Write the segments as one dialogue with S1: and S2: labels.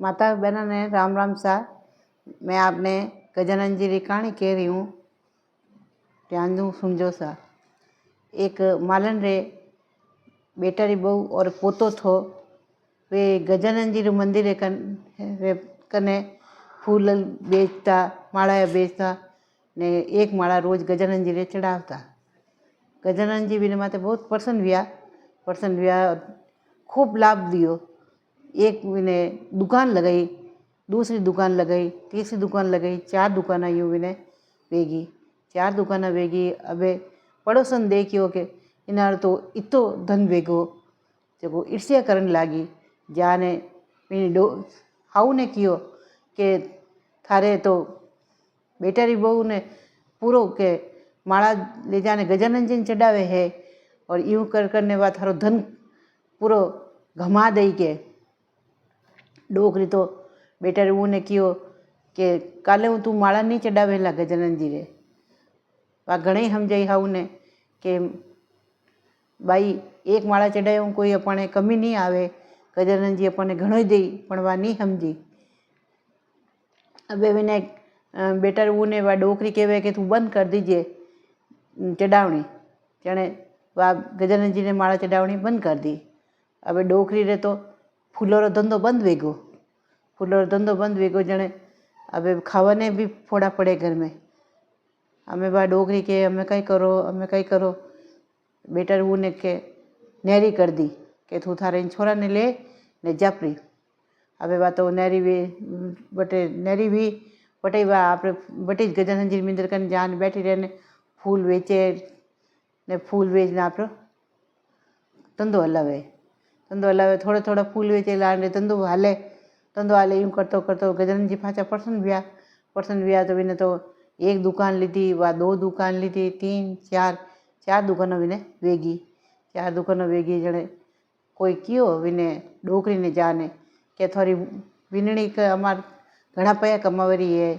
S1: माता बहना ने राम राम सा। मैं आपने गजानन जी की कहानी कह रही हूँ, ध्यान दूँ सुनजो सा। एक मालन रे बेटा री बहू और पोतो थो। वे गजानन जी रे मंदिर कने फूल बेचता, माला बेचता ने एक माला रोज गजानन जी रे चढ़ावता। गजानन जी बिना माते बहुत प्रसन्न हुआ, खूब लाभ दियो। एक विने दुकान लगाई, दूसरी दुकान लगाई, तीसरी दुकान लगाई, 4 दुकाना यूँ विने वेगी, 4 दुकाना वेगी। अबे पड़ोसन देखियो कि इनार तो इतो धन वेगो, जो ईर्ष्या करने लागी। जाने हाउ ने कियो कि थारे तो बेटा री बहू ने पूरो के माला ले जाने गजानन जी ने चढ़ावे है, और यूँ करने बाद थारो धन पूरो घमा दई के। डोकरी तो बेटा रे ने कियो कि काले हूँ तू माला नहीं चढ़ावेला गजानन जी रे। वा घणी समझाई हाउ ने कि भाई एक माला चढ़ाए कोई अपने कमी नहीं आवे, गजानन जी अपने घणो दई, पण वा नहीं समझी। अबे विने बेटा रे ने वा डोकरी कहवे कि तू बंद कर दीजिए चढ़ावनी। जने वा गजानन जी ने माला चढ़ावनी बंद कर दी। अबे डोकरी रे तो फूलो रो धंधो बंद वेगो। जने अबे खावाने भी फोड़ा पड़े घर में। हमें बा डोकरी के हमें कई करो। बेटा रे ने के नेरी कर दी कि तू थारे इन छोरा ने ले ने जापरी। अबे बा तो नेरी भी बटे वा आप बटे गजानन जी मंदिर कन जान बैठी रहने फूल वेचे ने फूल वेचने आप धंधो हलावे। थोड़ा फूल वेचे लाने धंधो हाले यूँ करतो गजानन जी पाछा प्रसन्न हुआ। तो विने तो एक दुकान लीधी, वा 2 दुकान लीधी, 3 4 दुकानों विने वेगी। 4 दुकानों वेगी। जने कोई कियो विने डोकरी ने जाने कि थोड़ी विनणी के अमार घणा पया कमावरी है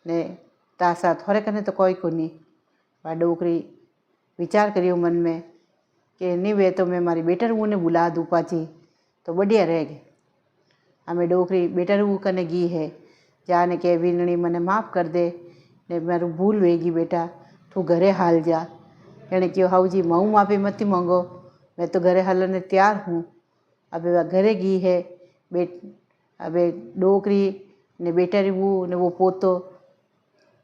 S1: ने तासा थोड़े कने तो कोई कोनी। वा डोकरी विचार करियो मन में कि नहीं वे तो मैं मारी बेटा रू ने बुला दूँ पाची तो बढ़िया रहेगी। हमें डोकरी बेटा रू कने गी है, जाने के विनणी मने माफ़ कर दे ने मारू भूल वेगी बेटा, तू घरे हाल जा। एने क्यों हाउ जी माऊ माफ़ी मत मांगो, मैं तो घरे हालने तैयार हूँ। अबे वह घरे गी है। अबे डोकरी ने बेटा री ने वो पोतो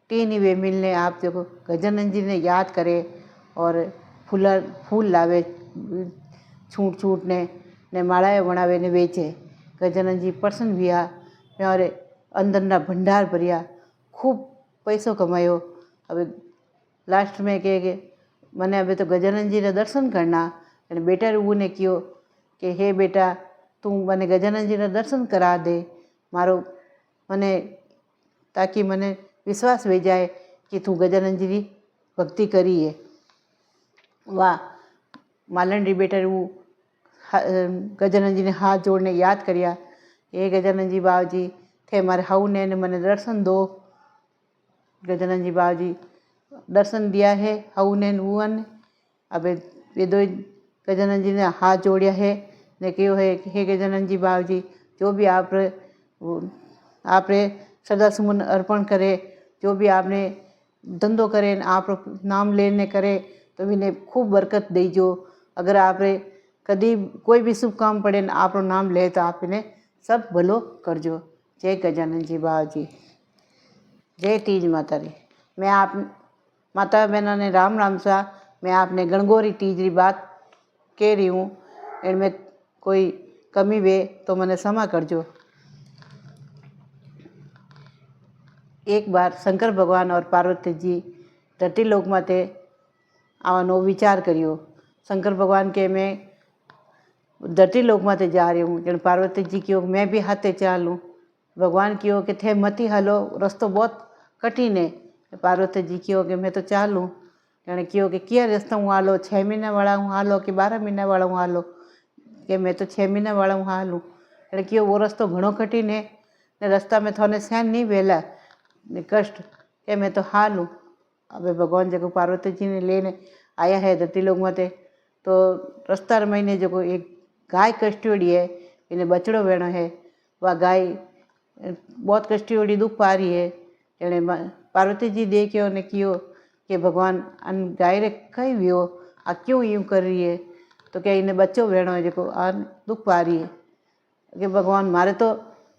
S1: तीन ही वे मिलने आप देखो गजानन जी ने याद करे और फूल लावे छूट ने मालाएं बनावे ने बेचे। गजानन जी प्रसन्न हुआ और अंदर ना भंडार भरिया, खूब पैसों कमायो। अब लास्ट में कहे मने अबे तो गजानन जी ने दर्शन करना। અને બેટા ને કહ્યો કે હે બેટા તું મને ગજાનનજીના દર્શન કરા દે મારો મને, તાકી મને વિશ્વાસ વે જાય કે તું ગજાનનજીની ભક્તિ કરી है। वाह मालनरी बेटा गजानन जी ने हाथ जोड़ने याद करिया, हे गजानन जी बाबा जी थे मारे हाउ ने मने दर्शन दो। गजानन जी बाबा जी दर्शन दिया है हाउ ने हुआ। अब ये दो गजानन जी ने हाथ जोड़िया है ने कहो है कि हे गजानन जी बाबा जी जो भी आपने श्रद्धा सुमन अर्पण करे, जो भी आपने धंधो करे आप नाम लेने करे तो भी खूब बरकत दीजो। अगर आपने कभी कोई भी शुभ काम पड़े न आप नाम ले तो आप इन्हें सब भलो करजो। जय गजानन जी बाबा जी, जय तीज माता री। मैं आप माता बहनों ने राम राम सा। मैं आपने गणगौरी तीज री बात कह रही हूँ, इनमें कोई कमी वे तो मैंने क्षमा करजो। एक बार शंकर भगवान और पार्वती जी धरती लोक माते आवनो विचार करियो। शंकर भगवान के मैं धरती लोक माते जा रही हूँ, जन पार्वती जी क्यों मैं भी हाथे चालूँ। भगवान क्यों कि थे मती हलो रस्तो बहुत कठिन है। पार्वती जी क्यों कि मैं तो चालूँ। जने क्यों कि क्या रास्ता हूँ हालो, 6 महीना वाला हूँ हालो कि 12 महीना वाला हूँ हालो, कि मैं तो 6 महीना वाला हूँ हालूँ। जने क्यों वो रास्तो घणो कठिन है ने रास्ता में थोने सहन नहीं वेला ने कष्ट के मैं तो हालूँ। अब भगवान जो पार्वती जी ने लेने आया है धरती लोक माते, तो रास्ता महीने जो एक गाय कष्टोड़ी है, इन्हें बछड़ो वेणो है। वह गाय बहुत कष्टी वड़ी दुख पा रही है। तेणे पार्वती जी देखियो ने कियो कि भगवान अन गाय रे कई वियो आ क्यों यूँ कर रही है, तो क्या इन्हें बच्चों वेणो है जो आ दुख पा रही है कि भगवान मारे तो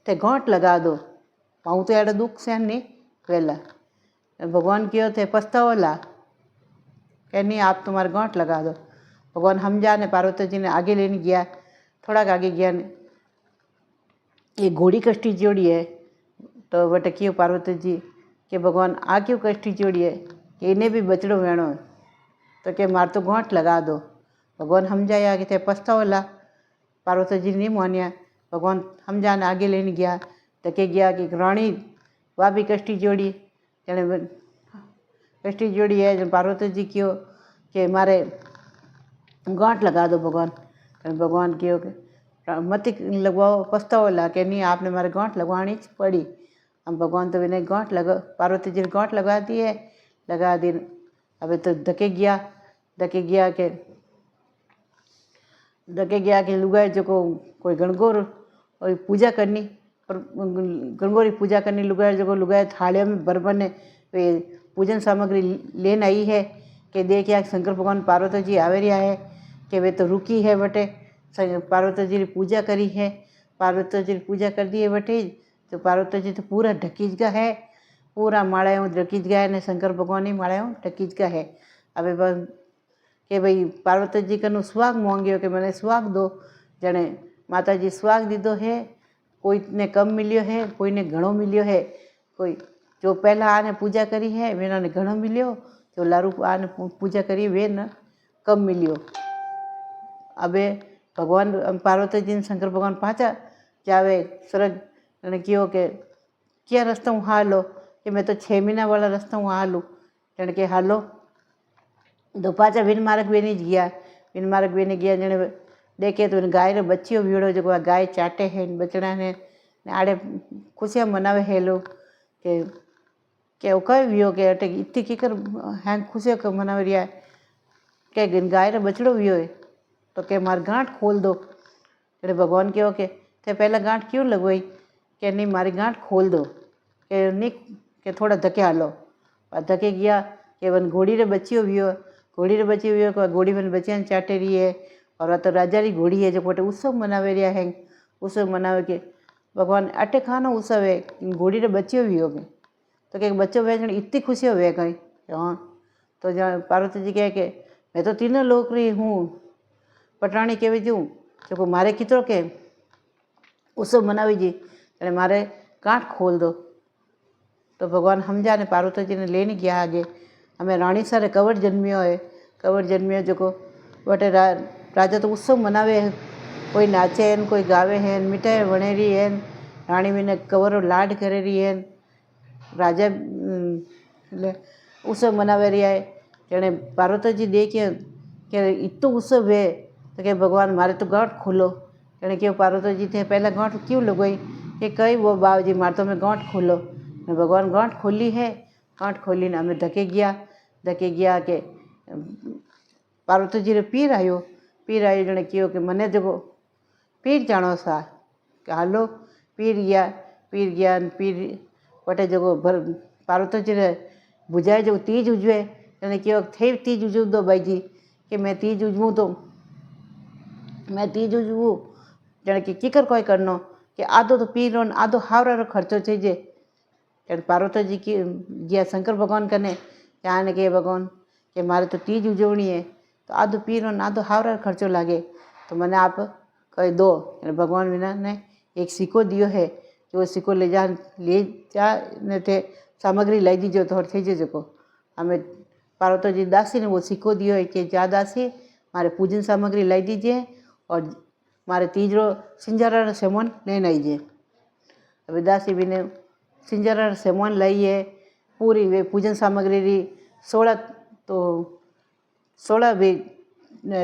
S1: ते गांठ लगा दो, पाऊँ तो एड़ा दुख सहन नहीं वेला। भगवान कियो थे पछताओ ला कह नहीं आप तुम्हारे गांठ लगा दो। भगवान हम जाने पार्वती जी ने आगे लेने गया, थोड़ा आगे गया ने ये घोड़ी कष्टी जोड़ी है, तो बटे क्यों पार्वती जी कि भगवान आ क्यों कष्टी जोड़ी है कि इन्हें भी बचड़ो वेणो है, तो कि मार तो गांठ लगा दो। भगवान हम जाए आगे थे पछताओ ला। पार्वती जी नहीं मानिया। भगवान हम जाने आगे लेने गया, तो के गया कि रानी वह भी कष्टी जोड़ी जने कष्टी जोड़ी है जन पार्वती जी क्यों कि मारे गांठ लगा दो भगवान। भगवान क्यों कि मत लगवाओ पछताओ ला कि नहीं आपने मारे गांठ लगवानी पड़ी। हम भगवान तो इन्हें गांठ लगा पार्वती जी ने गांठ लगा दी है, लगा दी। अब तो धके गया कि लुगाए जो कोई गणगौर और पूजा करनी और गणगौरी पूजा करनी लुगाए जो लुगाए थालियों में बरबने वे पूजन सामग्री लेन आई है कि देखिए शंकर भगवान पार्वती जी आवे रहा है कि वे तो रुकी है बटे पार्वती जी ने पूजा करी है। पार्वती जी ने पूजा कर दी है बटे, तो पार्वती जी तो पूरा ढकीज का है, पूरा माड़ाऊँ ढकीज का है ने शंकर भगवान ही माड़ाऊँ ढकीज का है। अब बस कि भाई पार्वती जी कनु स्वाग मांगियो कि मैंने स्वाग दो। जने माता जी स्वाग दीदो है, कोई ने कम मिलियो है, कोई ने घणो मिलियो है। कोई जो पहला आने पूजा करी है वे ने घणो मिलियो, जो लारू आने पूजा करी वे न कम मिलियो। अबे भगवान पार्वती जी ने शंकर भगवान पाचा जावे स्वर्ग ने कियो कि क्या रास्ता हूँ हालो कि मैं तो 6 महीना वाला रास्ता हूँ हालू। जने के हालो तो पाचा बिन मार्ग बेनी गया जने देखे तो गाय रो बच्चियों भीड़ो जो गाय चाटे है बचड़ा ने आड़े खुशियाँ मनावे है लोग के कई वियो के अटे इतनी कीकर हैं खुशियों को मनावे रिया के गाय रो बचड़ो वियो है, तो के मार गांठ खोल दो। अरे भगवान कहो के थे पहला गांठ क्यों लगवाई कि नहीं मारी गांठ खोल दो कि नहीं कि थोड़ा धके हालो। धके गया कि वन घोड़ी रे बच्चियों वियो को घोड़ी वन बच्चियां चाटे रही है। और तो राजा री घोड़ी है जो पोटे उत्सव मनावे रिया है। उत्सव मनावे के भगवान अटे खानो उत्सव है घोड़ी रे बच्चियों भी हो गए, तो क्या बच्चों वे इतनी खुशी हो गई। हाँ तो जहाँ पार्वती जी कहे कि मैं तो तीनों लोक रही हूँ पटरानी के भी जूँ जो मारे कितरो के उत्सव मनावी जी अरे मारे गांठ खोल दो। तो भगवान हम जाने पार्वती जी ने लेने गया आगे। हमें रानी सारे कवर जन्मियो जो बटे राजा तो उत्सव मनावे है, कोई नाचे है कोई गावे है मिठाई बने रही है। रानी भी ने कवर लाड करे रही है, राजा उत्सव मनावे रहा है। जने पार्वती जी देखिए कि इतो उत्सव है तो क्या भगवान मारे तो गांठ खोलो। जने क्यों पार्वती जी थे पहला गांठ क्यों लगवाई कि कई वो बाबू जी मार तो मैं गांठ खोलो। भगवान गांठ खोली है, गांठ खोली ने हमें धके गया कि पार्वती जी ने पीर आयो जने क्यों कि मने जो पीर जानो सा कि हालो पीर गया पीर वटे जो पार्वती जी ने बुझाए जो तीज उजवे जने क्यों थे तीज उजव दो भाई जी कि मैं तीज उजवूँ जने कि किकर कोई करनो कि आधो तो पीर रो आधो हावरा रो खर्चो चाहिए। जब पार्वती जी की गया शंकर भगवान कने जाने के भगवान कि मारे तो तीज उजवनी है तो आधो पीर रो आधो हावरा खर्चो लागे, तो मैंने आप कह दो। भगवान विना ने एक सिक्को दियो है, जो सिक्को ले जा ने थे सामग्री लाई दीजिए तो थे जो हमें पार्वती जी दासी ने वो सिक्को दियो है कि जा दासी मारे पूजन सामग्री लाई दीजिए और मारे तीजरो सिंजारा सेमन लेने आईजिए। अभी दासी भी ने सिंजारा सेमन लाई है, पूरी वे पूजन सामग्री री 16 वे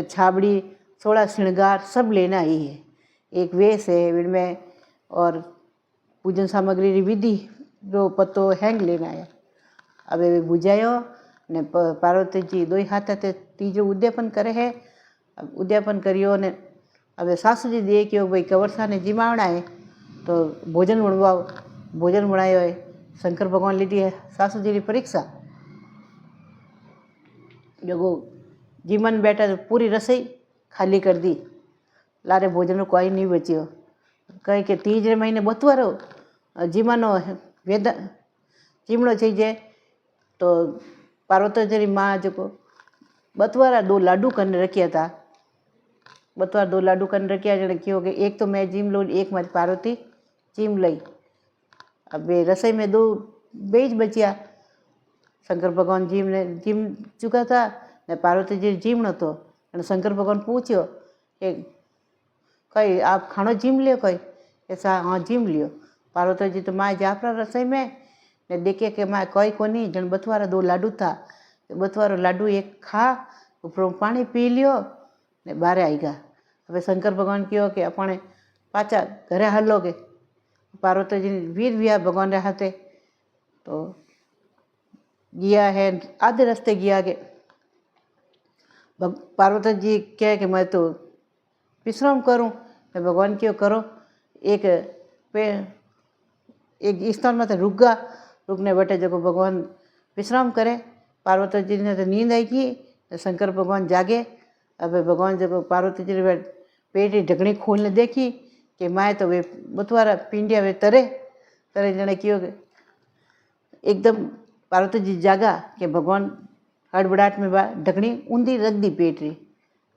S1: छाबड़ी 16 श्रृंगार सब लेना आई है। एक वेश है इनमें और पूजन सामग्री री विधि रो पत्तो हैंग लेना है। अब वे बुझायो ने पार्वती जी दो हाथ ते तीजो उद्यापन करे है। अब उद्यापन करियो ने अब सासू जी दे क्यों भाई कवरसा ने जिमावना है तो भोजन बनवाओ। भोजन बनायो है। शंकर भगवान लीधी है सासू जी की परीक्षा। जो जीमन बैठा तो पूरी रसोई खाली कर दी, लारे भोजन कोई नहीं बचियो। कहे कि तीज महीने बतवारो जीमानो वेद चीमड़ो चाहिए। तो पार्वती जी माँ जो बतवारा 2 लाडू करने रखिया था। बतवारा 2 लाडू करने रखिया। जने क्यों कि एक तो मैं जीम लूँ, एक मारी पार्वती चीम लई। अब रसोई में 2 बेज बचिया। शंकर भगवान जीम चुका था ने पार्वती जी जीमणो तो। शंकर भगवान पूछ्यो कि कई आप खानो जीम लियो? कई ऐसा हाँ जीम लियो। पार्वती जी तो माँ जापरा रसोई में ने देखे कि माँ कोई कोनी। जन बतवारा 2 लाडू था, बतवारो लाडू एक खा, ऊपर पानी पी लियो ने बारे आई गया। હવે શંકર ભગવાન કહ્યો કે આપણે પાછા ઘરે હાલો કે પાર્વતીજી વીર વ્યા ભગવાન હાથે તો ગયા है। आधे रास्ते गया के पार्वती जी कहे कि मैं तो विश्राम करूँ। तो भगवान क्यों करो एक स्थान में तो रुक गया। रुकने बैठे जो भगवान विश्राम करे। पार्वती जी ने तो नींद आई गई। शंकर भगवान जागे। अब भगवान जो पार्वती जी ने पेट की ढकनी खोलने देखी कि माए तो वे बतवारा पिंडिया वे तरे तरे। जने क्यों एकदम पार्वती जी जागा कि भगवान हड़बड़ाहट में ढकनी ऊंधी रख दी पेट री।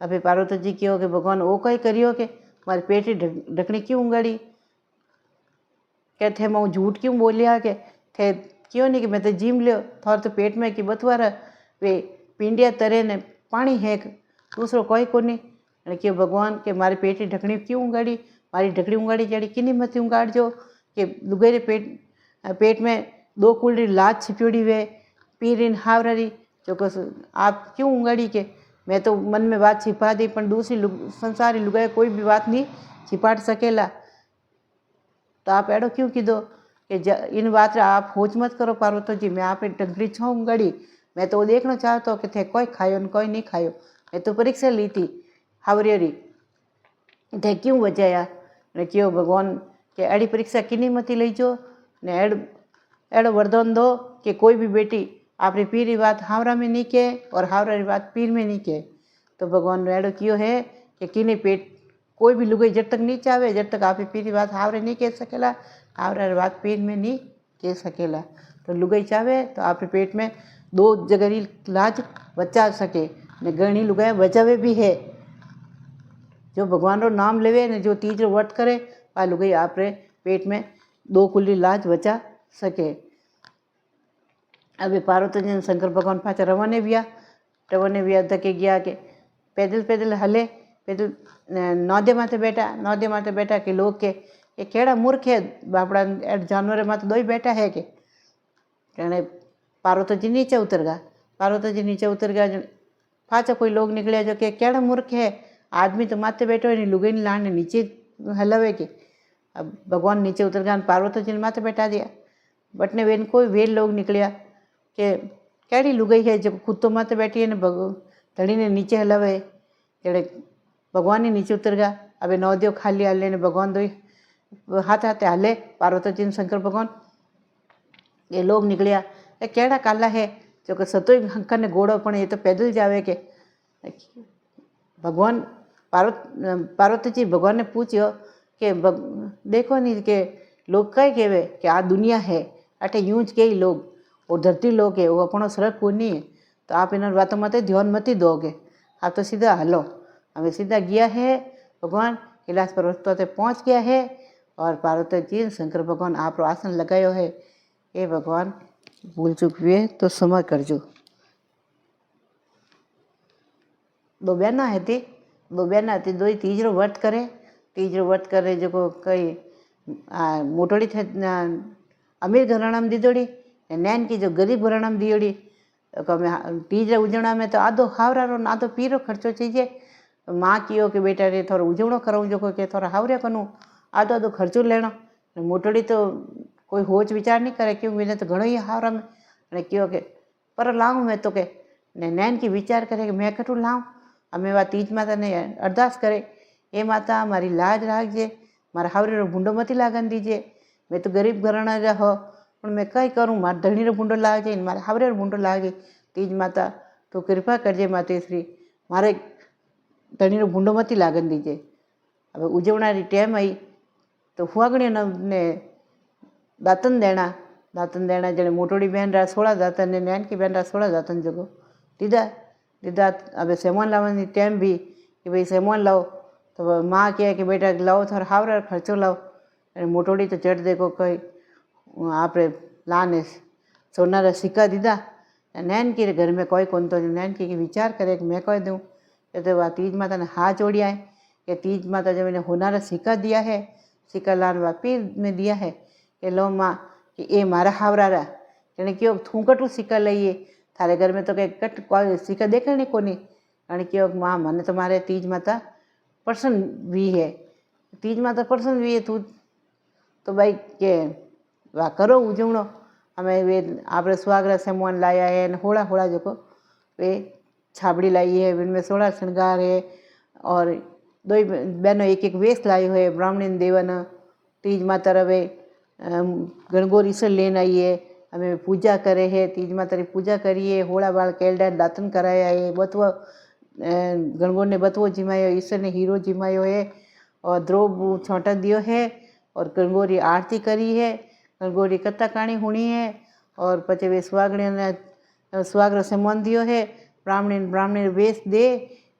S1: अबे पार्वती जी क्यों कि भगवान वो कई करियो कि मारी पेट की ढकनी क्यों उंगाड़ी? कहते मैं झूठ क्यों बोलिया कि थे क्यों नहीं कि मैं तो जीम लियो थोड़ा तो पेट में कि बतवारा वे पिंडिया तरे ने पानी है दूसरो कोई को नहीं। क्यों भगवान के मारे पेट की ढकनी क्यों उंगाड़ी? मारी ढकनी उंगाड़ी जड़ी किनी मत उंगाड़ जो कि लुगेरे पेट में 2 कुलड़ी लाज छिप्योड़ी वे पीरीन हावरारी जो आप क्यों उंगाड़ी? के मैं तो मन में बात छिपा दी पर दूसरी संसारी लुगाए कोई भी बात नहीं छिपाट सकेला। तो आप एडो क्यों कीधो कि इन बात आप होच मत करो पार्वती जी। मैं आप ढकनी छो उंगाड़ी। मैं तो देखना चाहता कि थे कोई खायो न कोई नहीं खायो। मैं तो परीक्षा ली थी हावरियरी थे क्यों बचाया? ने क्यों भगवान के अड़ी परीक्षा किनी मती लई जो ने एड़ो वरदान दो कि कोई भी बेटी आपरी पीरी बात हावरा में नहीं कहे और हावरा री बात पीर में नहीं कहे। तो भगवान ने एड़ो क्यों है कि किनी पेट कोई भी लुगाई जब तक नहीं चाहे जब तक आपरी पीरी बात हावरे नहीं कह सकेला, हावरा री बात पीर में नहीं कह सकेला। तो लुगाई चाहे तो आपरे पेट में 2 जगरी लाज बचा सके ने घणी लुगाई बचावे भी है। जो भगवान रो नाम लेवे ने जो तीज रो व्रत करे आ लुगाई आपरे पेट में 2 कुली लाज बचा सके। अभी पार्वती जी शंकर भगवान पाचा रवाने बिया धके गया के पैदल पैदल हले पैदल नौदे माथे बैठा के लोग के ये केड़ा मूर्ख है बापड़ा जानवर माथे दो ही बैठा है के कहने पार्वती जी नीचे उतर गया। पाचा कोई लोग निकले जो कि केड़ा मूर्ख है आदमी तो माथे बैठो नहीं लुगाई ने लाने नीचे हलावे के। अब भगवान नीचे उतर गया पार्वती जी ने माथे बैठा दिया। बटने वेन कोई वेर लोग निकलिया कि केड़ी लुगाई है जो कुत्तो माथे बैठी है ने धड़ी ने नीचे हलावे। तेड़े भगवान ही नीचे उतर गया। अब नौदियो खाली हाले ने भगवान दो हाथ हाथे हाले पार्वती जी शंकर भगवान। ये लोग निकलिया ये केड़ा काला है जो कि सतोई हंकर ने घोड़ो पण ये तो पैदल जावे के। भगवान पार्वती जी भगवान ने पूछ्यो कि देखो नहीं कि लोग कई कहवे कि आ दुनिया है अठे यूं ज कई लोग और धरती लोग है वो अपनो सड़क को नहीं है। तो आप इन बातों मत ध्यान मत दोगे। आप तो सीधा हलो। हमें सीधा गया है भगवान कैलाश पर्वत पर पहुँच गया है और पार्वती जी शंकर भगवान आप आसन लगायो है। ये भगवान भूल चूक हुए तो क्षमा करजो। 2 बहना थी 2 ही तीजरो व्रत करे जो कई मोटोड़ी थे अमीर घराना में दीदोड़ी नैन की जो गरीब घराना में दियोड़ी। तीज उजवणा में तो आधो हावरा रो आधो पीरो खर्चो चाहिए। माँ कियो कि बेटा रे थोड़ा उजवणो कराऊँ जो कि थोड़ा हावरिया करूँ आधो खर्चो लेना। मोटोड़ी तो कोई होच विचार नहीं करे क्योंकि मैंने तो घणो ही हावरा में क्यों के पर लाऊँ मैं तो के नैन की विचार करे कि मैं कटू लाऊँ। अमे वा तीज माता ने अरदास करे ए माता मारी लाज राखजे मारा हावरे रो भूंडो मती लागन दीजिए मैं तो गरीब घराणा रा हो पण मैं कई करूँ मारे धणीनो भूंडो लागे मारे हावरेनो भूंडो लागे तीज माता तो कृपा करजे मातेश्री मारे धणीनो भूंडो मती लागन दीजे। हवे उजवणारी टेम आई तो फुआगणीओने दातन देना जड़े मोटोड़ी बहन रा 16 दातन ने नानकी बहन रा 16 दातन जगो दीदा। हवे सेमोन लावनी टेम भी कि भाई सेमोन लाओ तो माँ कहे कि बेटा लाओ थोड़ा हावरा खर्चो लाओ अने मोटोड़ी तो चढ़ देखो कई आपरे लाने सोना रा सिक्का दीदा। नानकी रे घर में कोई कौन तो नानकी की विचार करे कि मैं कोई दूँ तो तीज माता ने हाथ जोड़िया है कि तीज माता जब मैंने होना रा सिक्का दिया है सिक्का लान वापी ने दिया है कि लो माँ कि ये मारा हावरा रा यानी क्यों थू कटू सिक्का लईए थारे घर में तो कहीं कट कोई सिक्का देखा नहीं कोनी यानी क्यों माँ मैंने तो मारे तीज माता प्रसन्न भी है तीज माता प्रसन्न भी है तू तो भाई के वाह करो उजवणो हमें वे आप सुहागरा सेमोन लाया है होड़ा होड़ा जो को वे छाबड़ी लाई है इनमें 16 श्रृंगार है और दो बहनों एक वेश लाई है ब्राह्मणी देवन तीज माता रवे गणगौर ईश्वर लेन आई है हमें पूजा करे है तीज माता की पूजा करिए होड़ा बाल केलडा दातन कराया है बतवो गणगौर ने बतवो जिमायो ईश्वर ने हीरो जिमायो है और द्रोव छोटा दियो है और गणगौरी आरती करी है गणगौरी कथा कहानी हुणी है और पचे वे सुहागणी ने सुहागरा सेमोन दियो है ब्राह्मणी वेश दे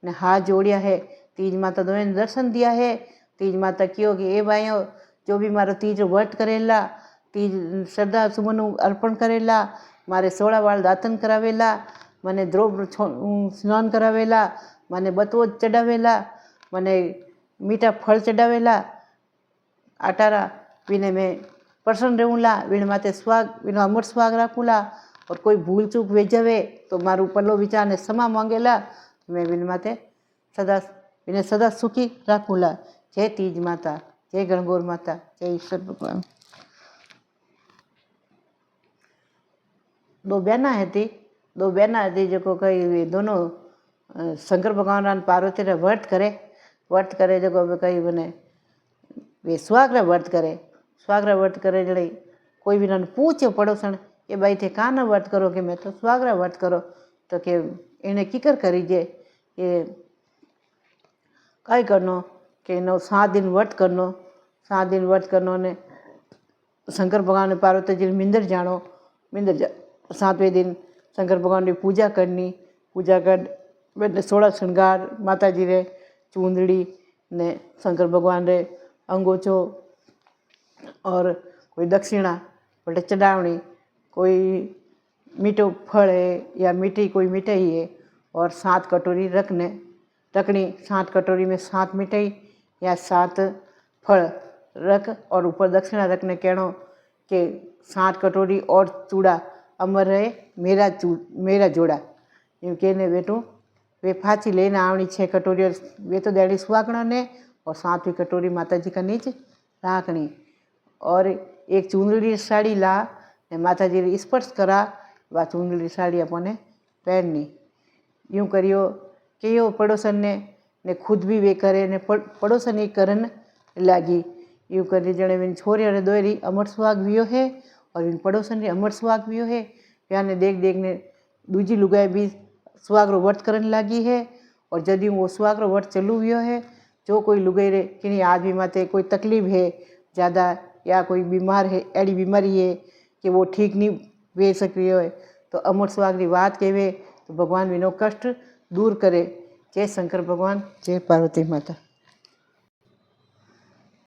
S1: ने हाथ जोड़िया है तीज माता दोने दर्शन दिया है तीज माता क्यों कि ए भाइयों जो भी मारो तीज व्रत करेला तीज श्रद्धा सुमन अर्पण करेला मारे 16 वाल दातन करावेला मने द्रोव स्नान करावेला मने बतवो चढ़ावेला मने मीठा फल चढ़ावेला आटारा विने में प्रसन्न रहूँला विण माते स्वाग विनो अमर स्वाग राखूला और कोई भूल चूक वे जावे तो मारू पल्लो विचार ने क्षमा मांगेला मैं विन माते सदा सुखी राखूला। जय तीज माता जय गणगौर माता जय ईश्वर भगवान। दो बहना हती जो कई दोनों शंकर भगवान और पार्वती रा व्रत करे जो कई बने वे सुहागरा व्रत करे जड़े कोई भी ना पूछे पड़ोसन ये भाई थे काना व्रत करो कि मैं तो सुहागरा व्रत करो तो कि इन्हें किकर करीजे ये कई करनो कि नो 7 दिन व्रत करनो ने शंकर भगवान ने पार्वती जी मिंदर जानो 7वें दिन शंकर भगवान की पूजा कर 16 श्रृंगार माता जी रे चूंदड़ी ने शंकर भगवान रे अंगोछो और कोई दक्षिणा बटे चढ़ावनी कोई मीठो फल है या मीठी कोई मिठाई है और 7 कटोरी रखनी 7 कटोरी में 7 मिठाई या 7 फल रख और ऊपर दक्षिणा रखने कहनो कि 7 कटोरी और चूड़ा अमर रहे मेरा जोड़ा यूँ कहने बेटू वे फाची लेने आवनी 6 कटोरी और वे तो देड़ी सुहागणों ने और 7वीं कटोरी माता जी का नीचे राखनी और एक चुंदड़ी साड़ी ला ने माता जी ने स्पर्श करा वह चुंदड़ी साड़ी अपने पहननी। यूँ करियो कि यो पड़ोसन ने खुद भी वे करे ने पड़ोसन ही करन लागी। यूँ करी जड़े बिन छोरी और दोरी अमर सुहाग वियो है और इन पड़ोसन रे अमर सुहाग वियो है याने देख ने दूजी लुगाई भी सुहागरो व्रत करन लागी है और यदि वो सुहागरो व्रत चलू वियो है जो कोई लुगाई रे कि आदमी माते कोई तकलीफ है ज़्यादा या कोई बीमार है एड़ी बीमारी है कि वो ठीक नहीं वे सक रही है तो अमर सुहाग की बात कहे तो भगवान विनो कष्ट दूर करे। जय शंकर भगवान जय पार्वती माता।